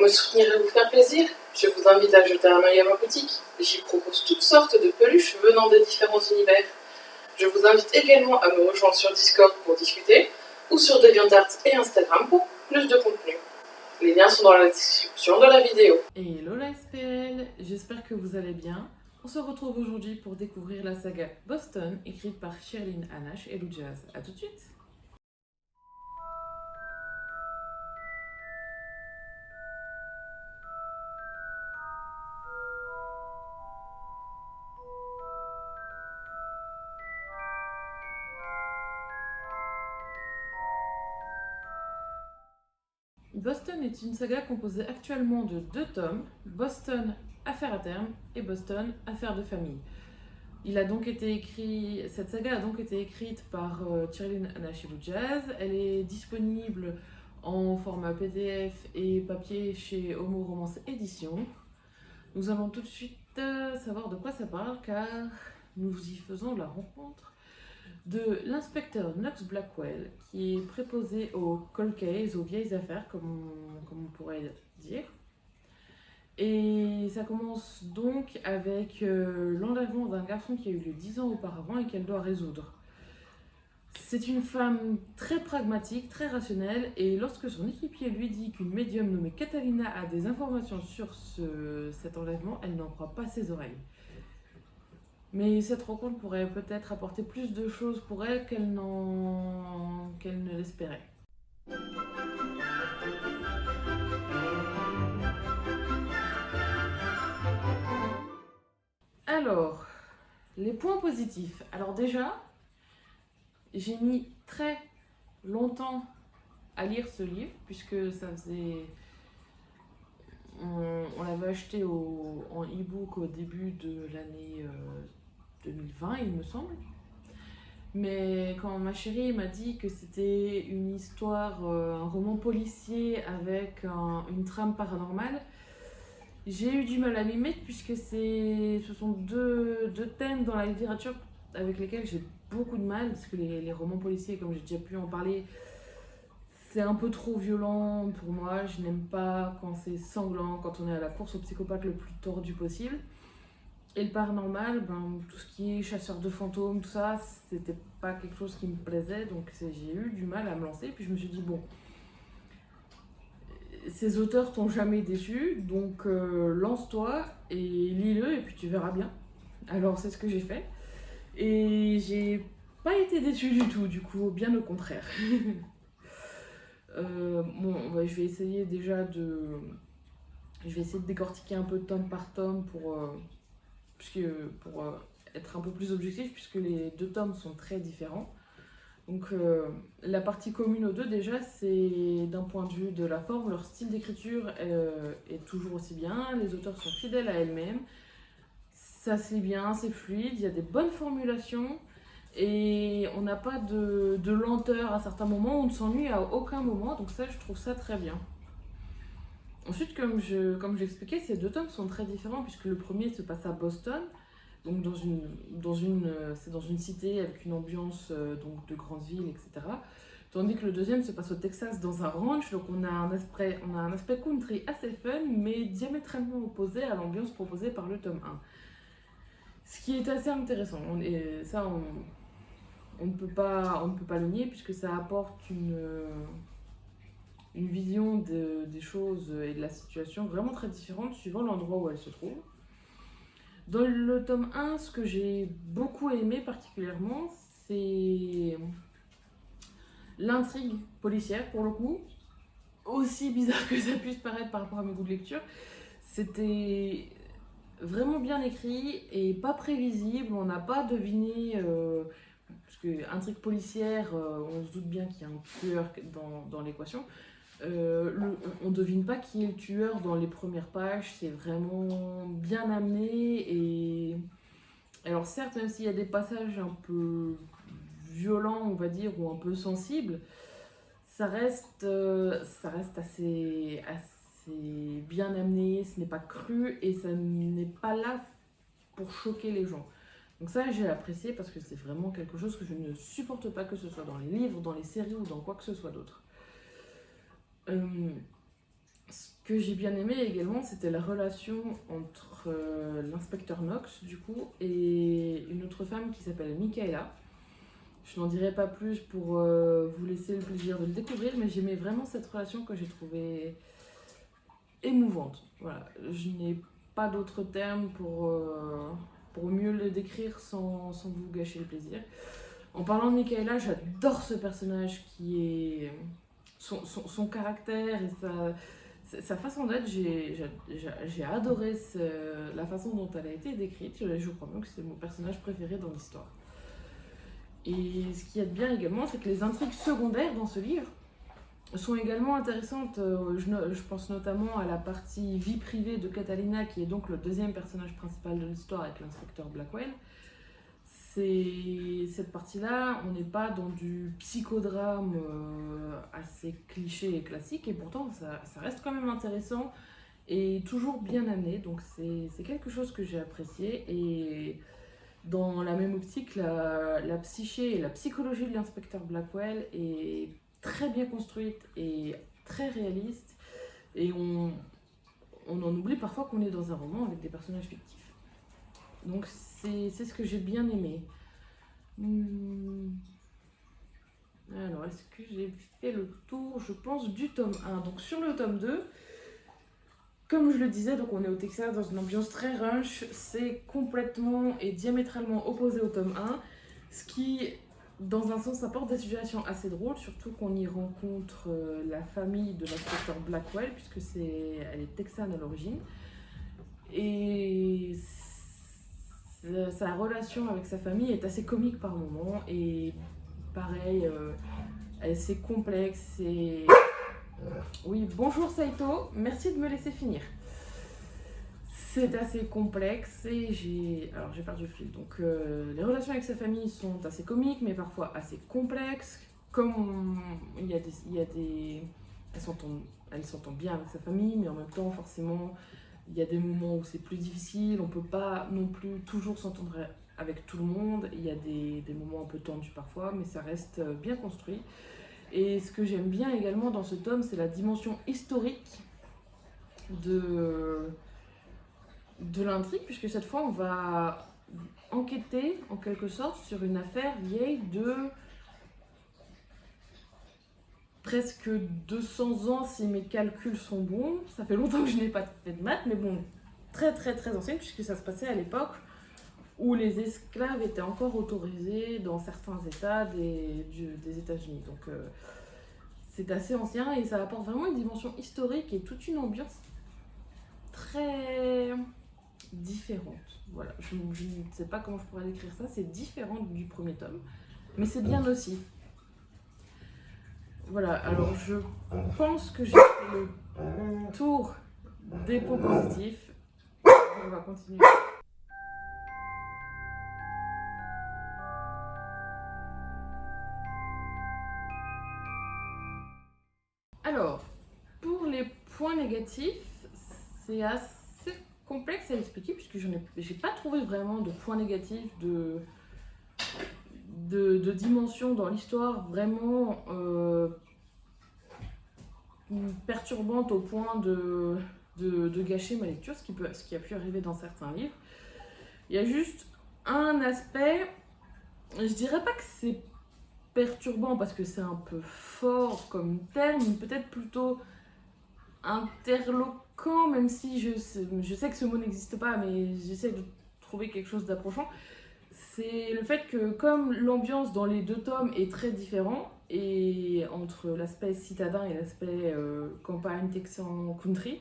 me soutenir et vous faire plaisir, je vous invite à jeter un œil à ma boutique. J'y propose toutes sortes de peluches venant de différents univers. Je vous invite également à me rejoindre sur Discord pour discuter, ou sur DeviantArt et Instagram pour plus de contenu. Les liens sont dans la description de la vidéo. Hello la SPL, j'espère que vous allez bien. On se retrouve aujourd'hui pour découvrir la saga Boston, écrite par Sherlyn Hanash et Lou Jazz. A tout de suite. Boston est une saga composée actuellement de 2 tomes, Boston Affaire à terme et Boston Affaire de famille. Cette saga a donc été écrite par Sherlyn Hanash et Lou Jazz. Elle est disponible en format PDF et papier chez Homo Romance Édition. Nous allons tout de suite savoir de quoi ça parle car nous y faisons la rencontre de l'inspecteur Knox Blackwell qui est préposé aux cold cases, aux vieilles affaires comme on pourrait dire. Et ça commence donc avec l'enlèvement d'un garçon qui a eu lieu 10 ans auparavant et qu'elle doit résoudre. C'est une femme très pragmatique, très rationnelle, et lorsque son équipier lui dit qu'une médium nommée Catalina a des informations sur cet enlèvement, elle n'en croit pas ses oreilles. Mais cette rencontre pourrait peut-être apporter plus de choses pour elle qu'elle ne l'espérait. Alors, les points positifs. Alors déjà, j'ai mis très longtemps à lire ce livre, puisque ça faisait... On l'avait acheté en e-book au début de l'année 2020, il me semble. Mais quand ma chérie m'a dit que c'était une histoire, un roman policier avec une trame paranormale, j'ai eu du mal à m'y mettre puisque ce sont deux thèmes dans la littérature avec lesquels j'ai beaucoup de mal, parce que les romans policiers, comme j'ai déjà pu en parler, c'est un peu trop violent pour moi. Je n'aime pas quand c'est sanglant, quand on est à la course au psychopathe le plus tordu possible. Et le paranormal, tout ce qui est chasseur de fantômes, tout ça, c'était pas quelque chose qui me plaisait, donc j'ai eu du mal à me lancer. Puis je me suis dit, bon, ces auteurs t'ont jamais déçu, donc lance-toi et lis-le et puis tu verras bien. Alors c'est ce que j'ai fait. Et j'ai pas été déçue du tout, du coup, bien au contraire. Je vais essayer déjà Je vais essayer de décortiquer un peu tome par tome pour être un peu plus objectif, puisque les 2 tomes sont très différents. Donc la partie commune aux 2 déjà, c'est d'un point de vue de la forme, leur style d'écriture est toujours aussi bien, les auteurs sont fidèles à elles-mêmes, ça se lit bien, c'est fluide, il y a des bonnes formulations et on n'a pas de lenteur à certains moments, on ne s'ennuie à aucun moment, donc ça je trouve ça très bien. Ensuite, comme j'expliquais, ces 2 tomes sont très différents puisque le premier se passe à Boston, donc c'est dans une cité avec une ambiance donc de grande ville, etc. Tandis que le deuxième se passe au Texas dans un ranch, donc on a un aspect country assez fun, mais diamétralement opposé à l'ambiance proposée par le tome 1. Ce qui est assez intéressant, on ne peut pas le nier puisque ça apporte une vision des choses et de la situation vraiment très différente suivant l'endroit où elle se trouve. Dans le tome 1, ce que j'ai beaucoup aimé particulièrement, c'est l'intrigue policière pour le coup. Aussi bizarre que ça puisse paraître par rapport à mes goûts de lecture, c'était vraiment bien écrit et pas prévisible. On n'a pas deviné, parce que intrigue policière, on se doute bien qu'il y a un tueur dans l'équation. On ne devine pas qui est le tueur dans les premières pages, c'est vraiment bien amené. Et alors certes, même s'il y a des passages un peu violents, on va dire, ou un peu sensibles, ça reste assez bien amené, ce n'est pas cru et ça n'est pas là pour choquer les gens. Donc ça, j'ai apprécié parce que c'est vraiment quelque chose que je ne supporte pas, que ce soit dans les livres, dans les séries ou dans quoi que ce soit d'autre. que j'ai bien aimé également, c'était la relation entre l'inspecteur Knox, du coup, et une autre femme qui s'appelle Michaela. Je n'en dirai pas plus pour vous laisser le plaisir de le découvrir, mais j'aimais vraiment cette relation que j'ai trouvée émouvante. Voilà, je n'ai pas d'autres termes pour mieux le décrire sans vous gâcher le plaisir. En parlant de Michaela, j'adore ce personnage qui est... Son caractère et sa façon d'être, j'ai adoré la façon dont elle a été décrite. Je crois même que c'est mon personnage préféré dans l'histoire. Et ce qui est bien également, c'est que les intrigues secondaires dans ce livre sont également intéressantes. Je pense notamment à la partie vie privée de Catalina, qui est donc le deuxième personnage principal de l'histoire avec l'inspecteur Blackwell. Cette partie-là, on n'est pas dans du psychodrame assez cliché et classique, et pourtant ça reste quand même intéressant et toujours bien amené, donc c'est quelque chose que j'ai apprécié. Et dans la même optique, la psyché et la psychologie de l'inspecteur Blackwell est très bien construite et très réaliste, et on en oublie parfois qu'on est dans un roman avec des personnages fictifs. Donc c'est ce que j'ai bien aimé. Alors, est-ce que j'ai fait le tour, je pense, du tome 1. Donc sur le tome 2, comme je le disais, donc on est au Texas dans une ambiance très ranch. C'est complètement et diamétralement opposé au tome 1, ce qui, dans un sens, apporte des situations assez drôles, surtout qu'on y rencontre la famille de l'inspecteur Blackwell, puisque elle est texane à l'origine. Et sa relation avec sa famille est assez comique par moments, et pareil, c'est complexe. Et... Oui, bonjour Saito, merci de me laisser finir. C'est assez complexe et j'ai perdu le fil. Donc les relations avec sa famille sont assez comiques, mais parfois assez complexes. Comme elle s'entend bien avec sa famille, mais en même temps, forcément, il y a des moments où c'est plus difficile. On ne peut pas non plus toujours s'entendre avec tout le monde. Il y a des moments un peu tendus parfois, mais ça reste bien construit. Et ce que j'aime bien également dans ce tome, c'est la dimension historique de l'intrigue, puisque cette fois, on va enquêter, en quelque sorte, sur une affaire vieille de presque 200 ans, si mes calculs sont bons. Ça fait longtemps que je n'ai pas fait de maths, mais bon, très très très ancienne, puisque ça se passait à l'époque où les esclaves étaient encore autorisés dans certains états des États-Unis. Donc c'est assez ancien et ça apporte vraiment une dimension historique et toute une ambiance très différente. Voilà, je ne sais pas comment je pourrais décrire ça, c'est différent du premier tome, mais c'est bien aussi. Voilà, alors je pense que j'ai fait le tour des points positifs. On va continuer. Alors, pour les points négatifs, c'est assez complexe à expliquer puisque j'ai pas trouvé vraiment de points négatifs, de dimension dans l'histoire vraiment perturbante au point de gâcher ma lecture, ce qui a pu arriver dans certains livres. Il y a juste un aspect, je dirais pas que c'est perturbant parce que c'est un peu fort comme terme, peut-être plutôt interloquant, même si je sais que ce mot n'existe pas, mais j'essaie de trouver quelque chose d'approchant. C'est le fait que comme l'ambiance dans les deux tomes est très différente, et entre l'aspect citadin et l'aspect campagne, texan, country,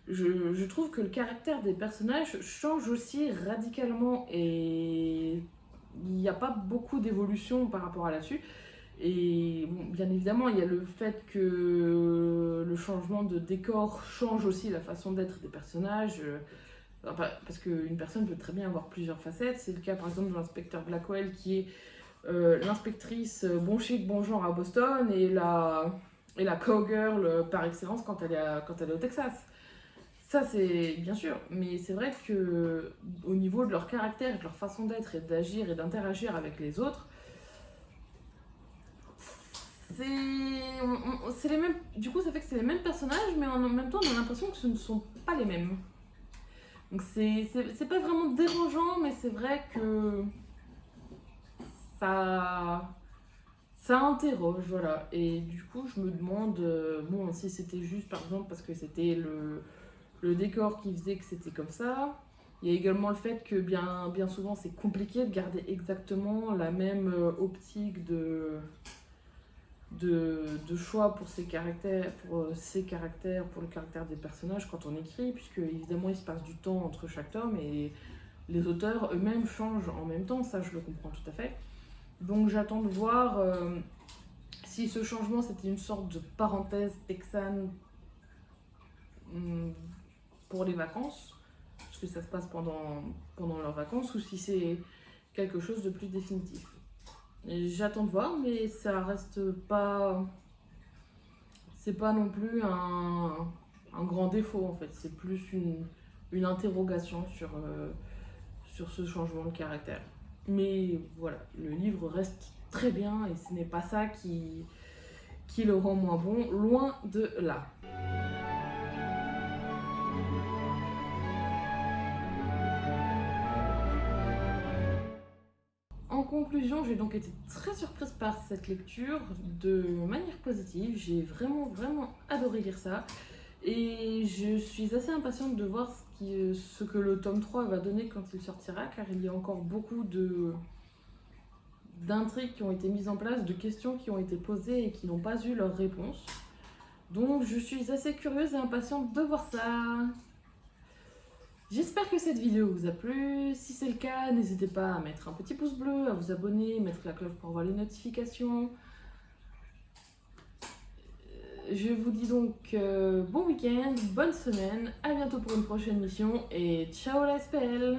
je trouve que le caractère des personnages change aussi radicalement et il n'y a pas beaucoup d'évolution par rapport à là-dessus. Et bon, bien évidemment, il y a le fait que le changement de décor change aussi la façon d'être des personnages. Parce qu'une personne peut très bien avoir plusieurs facettes. C'est le cas par exemple de l'inspecteur Blackwell qui est l'inspectrice bon chic, bon genre à Boston et la cowgirl par excellence quand elle est au Texas. Ça c'est bien sûr, mais c'est vrai que au niveau de leur caractère, de leur façon d'être et d'agir et d'interagir avec les autres, c'est les mêmes. Du coup, ça fait que c'est les mêmes personnages, mais en même temps, on a l'impression que ce ne sont pas les mêmes. Donc c'est pas vraiment dérangeant, mais c'est vrai que ça ça interroge, voilà. Et du coup, je me demande, bon, si c'était juste, par exemple, parce que c'était le décor qui faisait que c'était comme ça. Il y a également le fait que bien souvent, c'est compliqué de garder exactement la même optique de choix pour ces caractères, pour le caractère des personnages quand on écrit, puisque évidemment, il se passe du temps entre chaque tome et les auteurs eux-mêmes changent en même temps, ça je le comprends tout à fait. Donc j'attends de voir si ce changement c'était une sorte de parenthèse texane pour les vacances, parce que ça se passe pendant leurs vacances, ou si c'est quelque chose de plus définitif. Et j'attends de voir, mais ça reste pas. C'est pas non plus un grand défaut en fait, c'est plus une interrogation sur ce changement de caractère. Mais voilà, le livre reste très bien et ce n'est pas ça qui le rend moins bon, loin de là. En conclusion, j'ai donc été très surprise par cette lecture de manière positive. J'ai vraiment adoré lire ça. Et je suis assez impatiente de voir ce que le tome 3 va donner quand il sortira, car il y a encore beaucoup d'intrigues qui ont été mises en place, de questions qui ont été posées et qui n'ont pas eu leur réponse. Donc je suis assez curieuse et impatiente de voir ça. J'espère que cette vidéo vous a plu. Si c'est le cas, n'hésitez pas à mettre un petit pouce bleu, à vous abonner, mettre la cloche pour avoir les notifications. Je vous dis donc bon week-end, bonne semaine, à bientôt pour une prochaine mission et ciao la SPL!